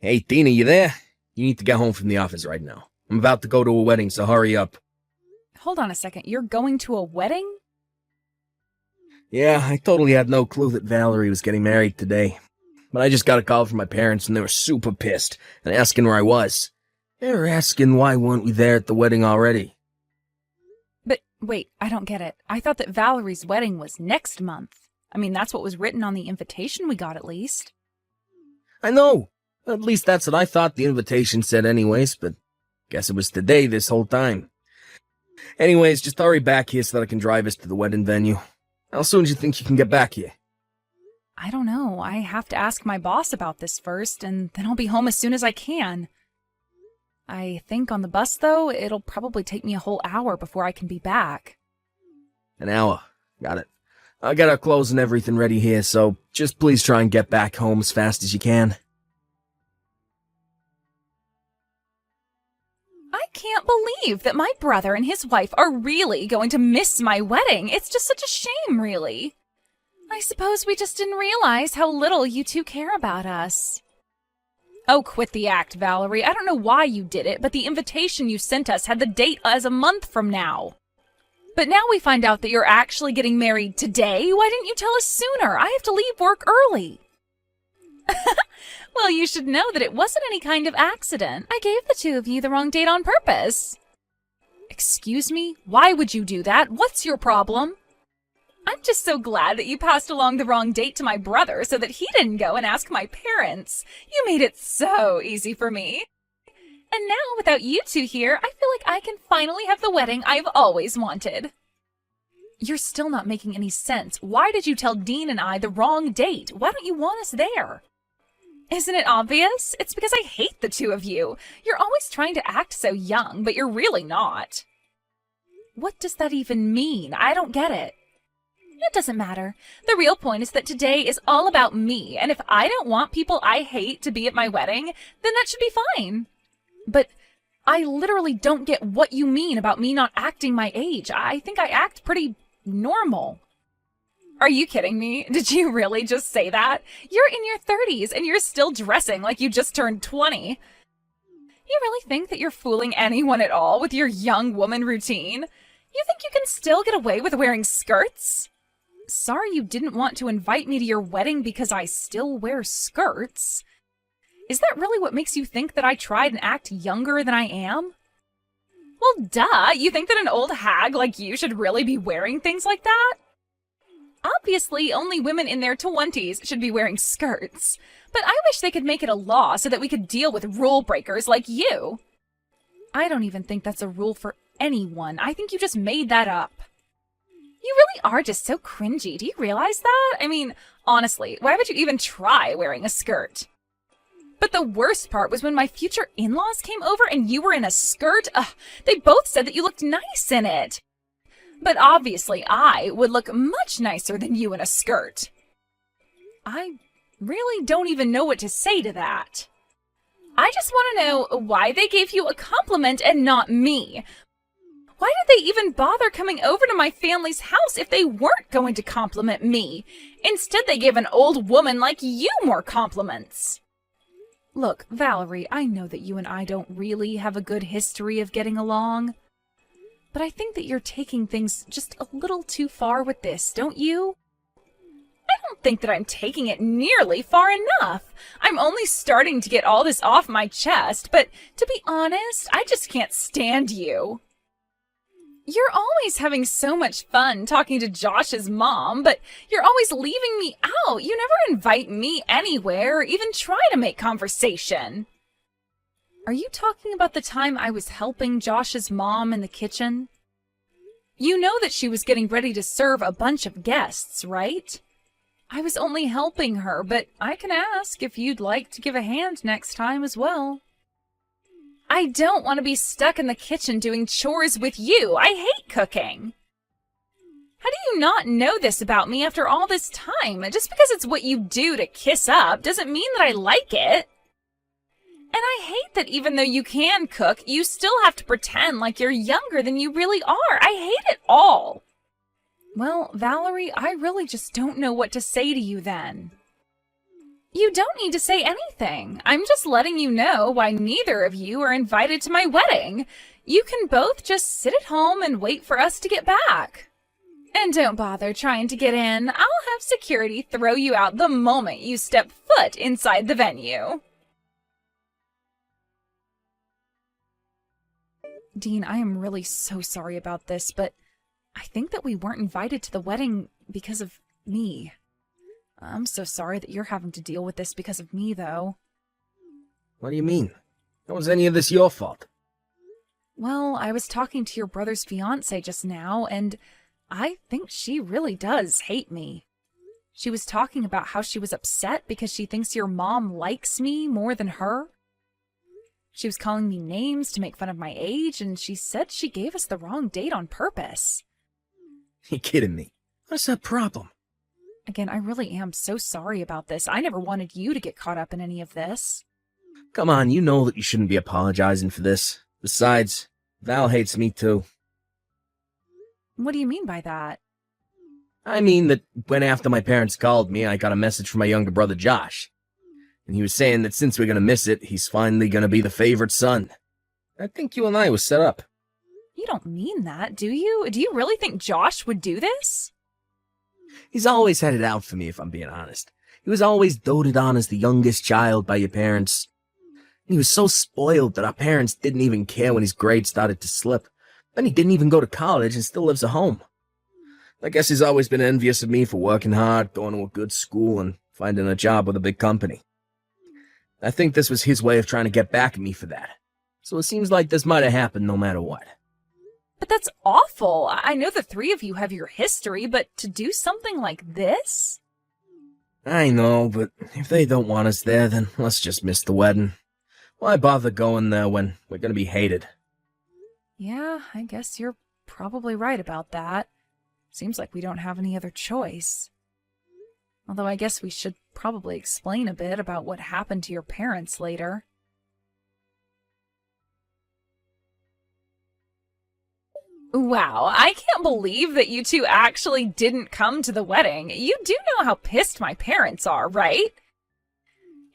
Hey, Tina, you there? You need to get home from the office right now. I'm about to go to a wedding, so hurry up. Hold on a second, you're going to a wedding? Yeah, I totally had no clue that Valerie was getting married today. But I just got a call from my parents and they were super pissed and asking where I was. They were asking why weren't we there at the wedding already. But wait, I don't get it. I thought that Valerie's wedding was next month. I mean, that's what was written on the invitation we got at least. I know. At least that's what I thought the invitation said anyways, but guess it was today this whole time. Anyways, just hurry back here so that I can drive us to the wedding venue. How soon do you think you can get back here? I don't know. I have to ask my boss about this first, and then I'll be home as soon as I can. I think on the bus, though, it'll probably take me a whole hour before I can be back. An hour. Got it. I got our clothes and everything ready here, so just please try and get back home as fast as you can. I can't believe that my brother and his wife are really going to miss my wedding. It's just such a shame, really. I suppose we just didn't realize how little you two care about us. Oh, quit the act, Valerie. I don't know why you did it, but the invitation you sent us had the date as a month from now. But now we find out that you're actually getting married today. Why didn't you tell us sooner? I have to leave work early. Well, you should know that it wasn't any kind of accident. I gave the two of you the wrong date on purpose. Excuse me? Why would you do that? What's your problem? I'm just so glad that you passed along the wrong date to my brother so that he didn't go and ask my parents. You made it so easy for me. And now, without you two here, I feel like I can finally have the wedding I've always wanted. You're still not making any sense. Why did you tell Dean and I the wrong date? Why don't you want us there? Isn't it obvious? It's because I hate the two of you. You're always trying to act so young, but you're really not. What does that even mean? I don't get it. It doesn't matter. The real point is that today is all about me, and if I don't want people I hate to be at my wedding, then that should be fine. But I literally don't get what you mean about me not acting my age. I think I act pretty normal. Are you kidding me? Did you really just say that? You're in your 30s and you're still dressing like you just turned 20. You really think that you're fooling anyone at all with your young woman routine? You think you can still get away with wearing skirts? Sorry you didn't want to invite me to your wedding because I still wear skirts. Is that really what makes you think that I tried and act younger than I am? Well, duh. You think that an old hag like you should really be wearing things like that? Obviously, only women in their 20s should be wearing skirts. But I wish they could make it a law so that we could deal with rule breakers like you. I don't even think that's a rule for anyone. I think you just made that up. You really are just so cringy. Do you realize that? I mean, honestly, why would you even try wearing a skirt? But the worst part was when my future in-laws came over and you were in a skirt. They both said that you looked nice in it. But obviously I would look much nicer than you in a skirt. I really don't even know what to say to that. I just want to know why they gave you a compliment and not me. Why did they even bother coming over to my family's house if they weren't going to compliment me? Instead, they gave an old woman like you more compliments. Look, Valerie, I know that you and I don't really have a good history of getting along. But I think that you're taking things just a little too far with this, don't you? I don't think that I'm taking it nearly far enough. I'm only starting to get all this off my chest, but to be honest, I just can't stand you. You're always having so much fun talking to Josh's mom, but you're always leaving me out. You never invite me anywhere or even try to make conversation. Are you talking about the time I was helping Josh's mom in the kitchen? You know that she was getting ready to serve a bunch of guests, right? I was only helping her, but I can ask if you'd like to give a hand next time as well. I don't want to be stuck in the kitchen doing chores with you. I hate cooking. How do you not know this about me after all this time? Just because it's what you do to kiss up doesn't mean that I like it. And I hate that even though you can cook, you still have to pretend like you're younger than you really are. I hate it all. Well, Valerie, I really just don't know what to say to you then. You don't need to say anything. I'm just letting you know why neither of you are invited to my wedding. You can both just sit at home and wait for us to get back. And don't bother trying to get in. I'll have security throw you out the moment you step foot inside the venue. Dean, I am really so sorry about this, but I think that we weren't invited to the wedding because of me. I'm so sorry that you're having to deal with this because of me, though. What do you mean? How was any of this your fault? Well, I was talking to your brother's fiancée just now, and I think she really does hate me. She was talking about how she was upset because she thinks your mom likes me more than her. She was calling me names to make fun of my age, and she said she gave us the wrong date on purpose. You kidding me? What's that problem? Again, I really am so sorry about this. I never wanted you to get caught up in any of this. Come on, you know that you shouldn't be apologizing for this. Besides, Val hates me too. What do you mean by that? I mean that when after my parents called me, I got a message from my younger brother Josh. And he was saying that since we're gonna miss it, he's finally gonna be the favorite son. I think you and I was set up. You don't mean that, do you? Do you really think Josh would do this? He's always had it out for me, if I'm being honest. He was always doted on as the youngest child by your parents. And he was so spoiled that our parents didn't even care when his grades started to slip. Then he didn't even go to college and still lives at home. I guess he's always been envious of me for working hard, going to a good school, and finding a job with a big company. I think this was his way of trying to get back at me for that. So it seems like this might have happened no matter what. But that's awful. I know the three of you have your history, but to do something like this? I know, but if they don't want us there, then let's just miss the wedding. Why bother going there when we're gonna be hated? Yeah, I guess you're probably right about that. Seems like we don't have any other choice. Although I guess we should probably explain a bit about what happened to your parents later. Wow, I can't believe that you two actually didn't come to the wedding. You do know how pissed my parents are, right?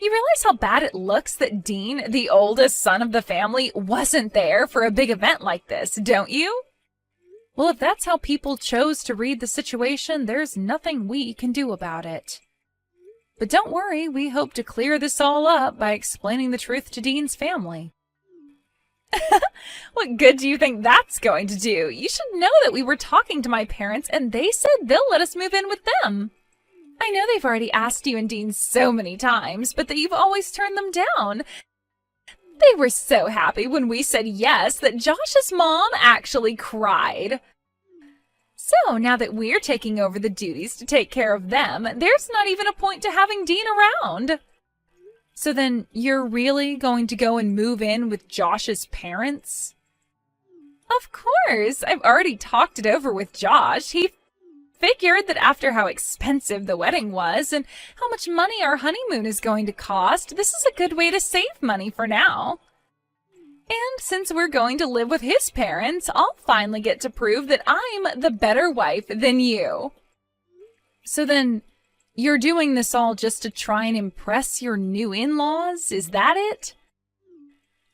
You realize how bad it looks that Dean, the oldest son of the family, wasn't there for a big event like this, don't you? Well, if that's how people chose to read the situation, there's nothing we can do about it. But don't worry, we hope to clear this all up by explaining the truth to Dean's family. What good do you think that's going to do? You should know that we were talking to my parents and they said they'll let us move in with them. I know they've already asked you and Dean so many times, but that you've always turned them down. They were so happy when we said yes that Josh's mom actually cried. So now that we're taking over the duties to take care of them, there's not even a point to having Dean around. So then you're really going to go and move in with Josh's parents? Of course, I've already talked it over with Josh. He figured that after how expensive the wedding was and how much money our honeymoon is going to cost, this is a good way to save money for now. And since we're going to live with his parents, I'll finally get to prove that I'm the better wife than you. So then, you're doing this all just to try and impress your new in-laws? Is that it?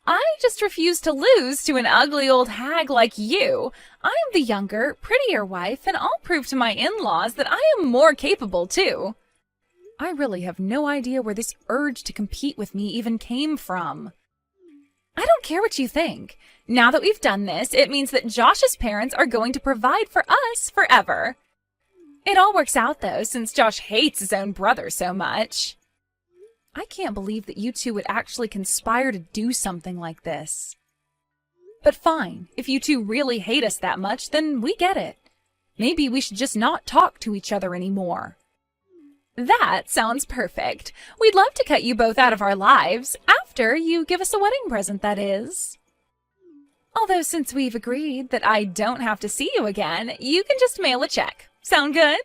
I just refuse to lose to an ugly old hag like you. I'm the younger, prettier wife, and I'll prove to my in-laws that I am more capable, too. I really have no idea where this urge to compete with me even came from. I don't care what you think. Now that we've done this, it means that Josh's parents are going to provide for us forever. It all works out, though, since Josh hates his own brother so much. I can't believe that you two would actually conspire to do something like this. But fine, if you two really hate us that much, then we get it. Maybe we should just not talk to each other anymore. That sounds perfect. We'd love to cut you both out of our lives, after you give us a wedding present, that is. Although since we've agreed that I don't have to see you again, you can just mail a check. Sound good?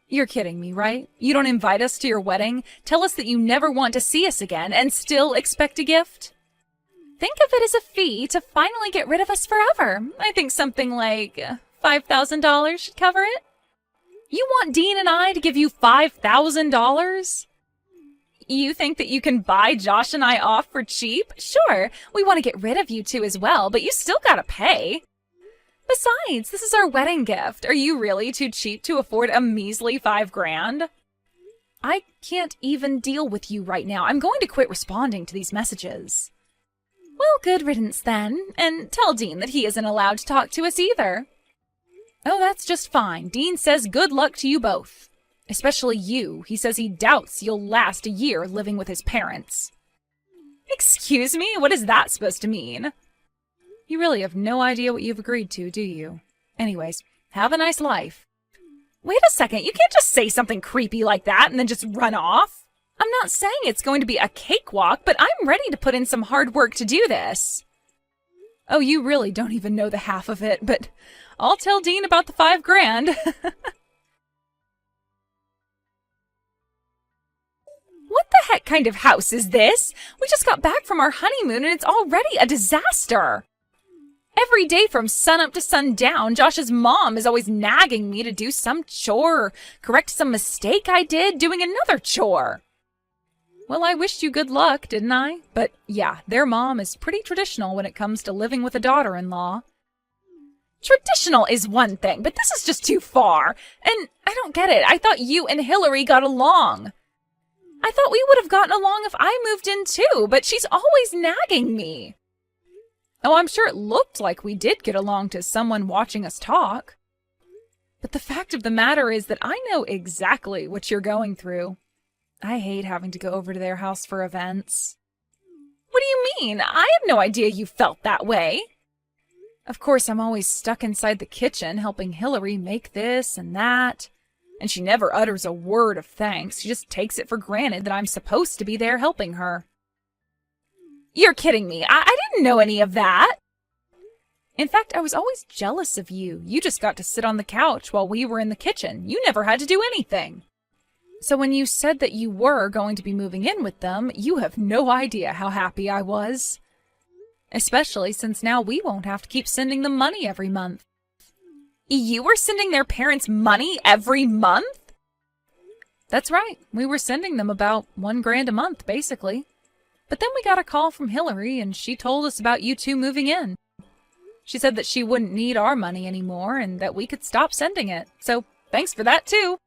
You're kidding me, right? You don't invite us to your wedding, tell us that you never want to see us again, and still expect a gift? Think of it as a fee to finally get rid of us forever. I think something like $5,000 should cover it. You want Dean and I to give you $5,000? You think that you can buy Josh and I off for cheap? Sure, we want to get rid of you two as well, but you still gotta pay. Besides, this is our wedding gift. Are you really too cheap to afford a measly $5,000? I can't even deal with you right now. I'm going to quit responding to these messages. Well, good riddance then, and tell Dean that he isn't allowed to talk to us either. Oh, that's just fine. Dean says good luck to you both. Especially you. He says he doubts you'll last a year living with his parents. Excuse me? What is that supposed to mean? You really have no idea what you've agreed to, do you? Anyways, have a nice life. Wait a second, you can't just say something creepy like that and then just run off. I'm not saying it's going to be a cakewalk, but I'm ready to put in some hard work to do this. Oh, you really don't even know the half of it, but I'll tell Dean about the $5,000. What the heck kind of house is this? We just got back from our honeymoon and it's already a disaster. Every day from sunup to sundown, Josh's mom is always nagging me to do some chore or correct some mistake I did doing another chore. Well, I wished you good luck, didn't I? But yeah, their mom is pretty traditional when it comes to living with a daughter-in-law. Traditional is one thing, but this is just too far. And I don't get it. I thought you and Hillary got along. I thought we would have gotten along if I moved in too, but she's always nagging me. Oh, I'm sure it looked like we did get along to someone watching us talk. But the fact of the matter is that I know exactly what you're going through. I hate having to go over to their house for events. What do you mean? I had no idea you felt that way. Of course, I'm always stuck inside the kitchen helping Hillary make this and that. And she never utters a word of thanks. She just takes it for granted that I'm supposed to be there helping her. You're kidding me. I didn't know any of that. In fact, I was always jealous of you. You just got to sit on the couch while we were in the kitchen. You never had to do anything. So when you said that you were going to be moving in with them, you have no idea how happy I was. Especially since now we won't have to keep sending them money every month. You were sending their parents money every month? That's right. We were sending them about $1,000 a month, basically. But then we got a call from Hillary, and she told us about you two moving in. She said that she wouldn't need our money anymore, and that we could stop sending it. So, thanks for that, too.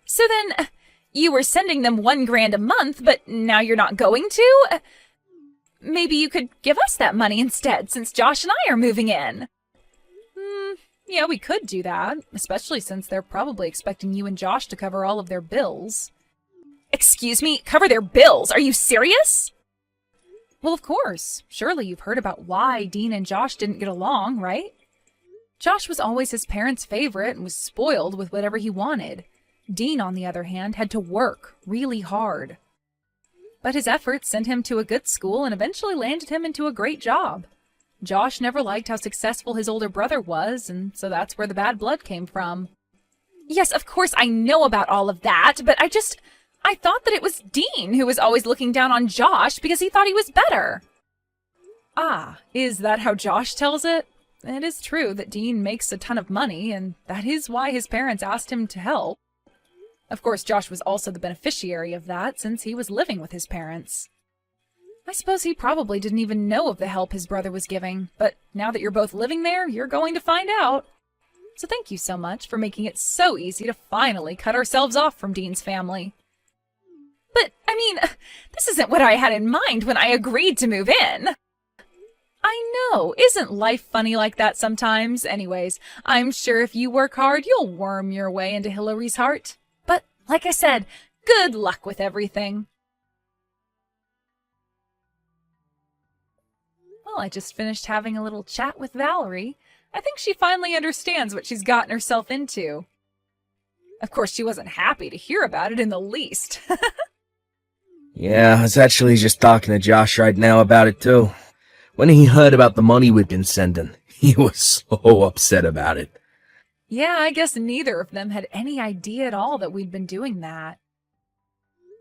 So then, you were sending them $1,000 a month, but now you're not going to? Maybe you could give us that money instead, since Josh and I are moving in. Yeah, we could do that, especially since they're probably expecting you and Josh to cover all of their bills. Excuse me, cover their bills? Are you serious? Well, of course. Surely you've heard about why Dean and Josh didn't get along, right? Josh was always his parents' favorite and was spoiled with whatever he wanted. Dean, on the other hand, had to work really hard. But his efforts sent him to a good school and eventually landed him into a great job. Josh never liked how successful his older brother was, and so that's where the bad blood came from. Yes, of course I know about all of that, but I thought that it was Dean who was always looking down on Josh because he thought he was better. Ah, is that how Josh tells it? It is true that Dean makes a ton of money, and that is why his parents asked him to help. Of course, Josh was also the beneficiary of that since he was living with his parents. I suppose he probably didn't even know of the help his brother was giving, but now that you're both living there, you're going to find out. So thank you so much for making it so easy to finally cut ourselves off from Dean's family. But, I mean, this isn't what I had in mind when I agreed to move in. I know, isn't life funny like that sometimes? Anyways, I'm sure if you work hard, you'll worm your way into Hillary's heart. But, like I said, good luck with everything. Well, I just finished having a little chat with Valerie. I think she finally understands what she's gotten herself into. Of course, she wasn't happy to hear about it in the least. Yeah, I was actually just talking to Josh right now about it, too. When he heard about the money we'd been sending, he was so upset about it. Yeah, I guess neither of them had any idea at all that we'd been doing that.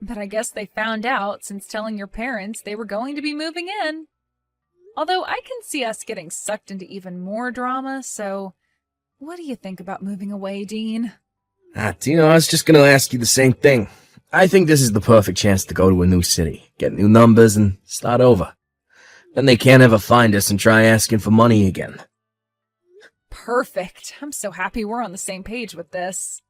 But I guess they found out since telling your parents they were going to be moving in. Although I can see us getting sucked into even more drama, so what do you think about moving away, Dean? Tino, I was just going to ask you the same thing. I think this is the perfect chance to go to a new city, get new numbers, and start over. Then they can't ever find us and try asking for money again. Perfect. I'm so happy we're on the same page with this.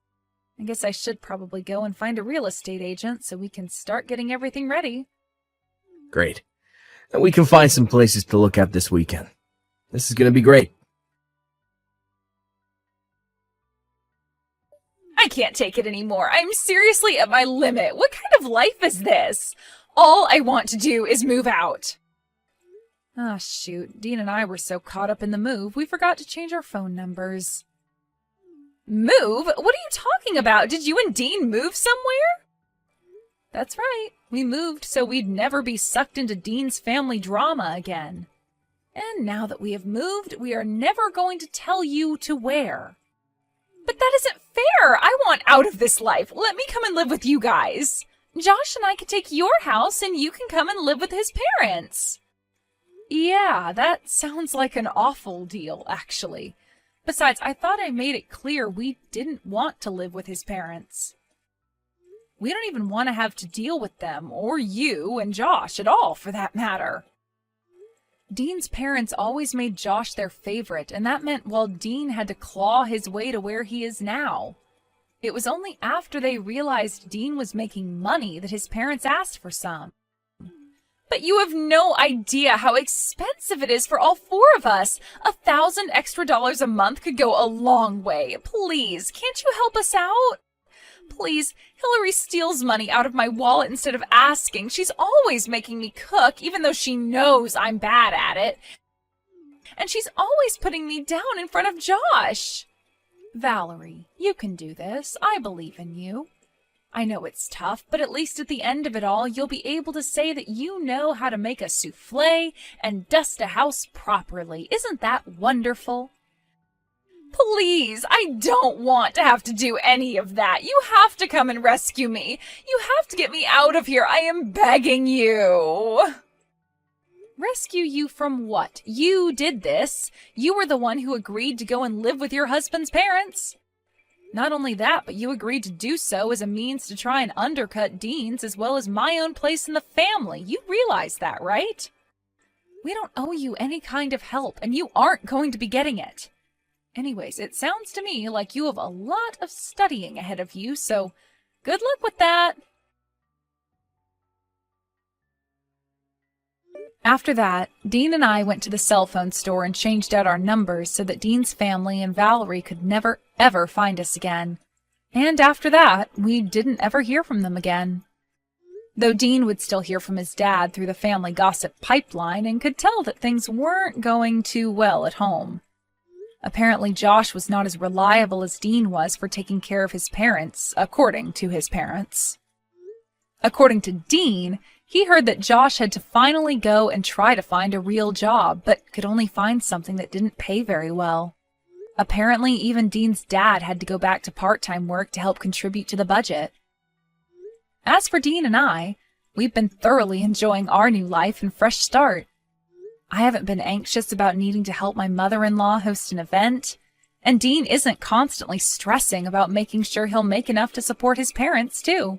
I guess I should probably go and find a real estate agent so we can start getting everything ready. Great. And we can find some places to look at this weekend. This is gonna be great. I can't take it anymore. I'm seriously at my limit. What kind of life is this? All I want to do is move out. Ah, shoot. Dean and I were so caught up in the move, we forgot to change our phone numbers. Move? What are you talking about? Did you and Dean move somewhere? That's right. We moved so we'd never be sucked into Dean's family drama again. And now that we have moved, we are never going to tell you to where. But that isn't fair. I want out of this life. Let me come and live with you guys. Josh and I can take your house and you can come and live with his parents. Yeah, that sounds like an awful deal, actually. Besides, I thought I made it clear we didn't want to live with his parents. We don't even want to have to deal with them, or you and Josh at all, for that matter. Dean's parents always made Josh their favorite, and that meant, well, Dean had to claw his way to where he is now. It was only after they realized Dean was making money that his parents asked for some. But you have no idea how expensive it is for all four of us. $1,000 extra a month could go a long way. Please, can't you help us out? Please, Hillary steals money out of my wallet instead of asking. She's always making me cook, even though she knows I'm bad at it. And she's always putting me down in front of Josh. Valerie, you can do this. I believe in you. I know it's tough, but at least at the end of it all, you'll be able to say that you know how to make a souffle and dust a house properly. Isn't that wonderful? Please, I don't want to have to do any of that. You have to come and rescue me. You have to get me out of here. I am begging you. Rescue you from what? You did this. You were the one who agreed to go and live with your husband's parents. Not only that, but you agreed to do so as a means to try and undercut Dean's as well as my own place in the family. You realize that, right? We don't owe you any kind of help, and you aren't going to be getting it. Anyways, it sounds to me like you have a lot of studying ahead of you, so good luck with that. After that, Dean and I went to the cell phone store and changed out our numbers so that Dean's family and Valerie could never, ever find us again. And after that, we didn't ever hear from them again. Though Dean would still hear from his dad through the family gossip pipeline and could tell that things weren't going too well at home. Apparently, Josh was not as reliable as Dean was for taking care of his parents, according to his parents. According to Dean, he heard that Josh had to finally go and try to find a real job, but could only find something that didn't pay very well. Apparently, even Dean's dad had to go back to part-time work to help contribute to the budget. As for Dean and I, we've been thoroughly enjoying our new life and fresh start. I haven't been anxious about needing to help my mother-in-law host an event, and Dean isn't constantly stressing about making sure he'll make enough to support his parents, too.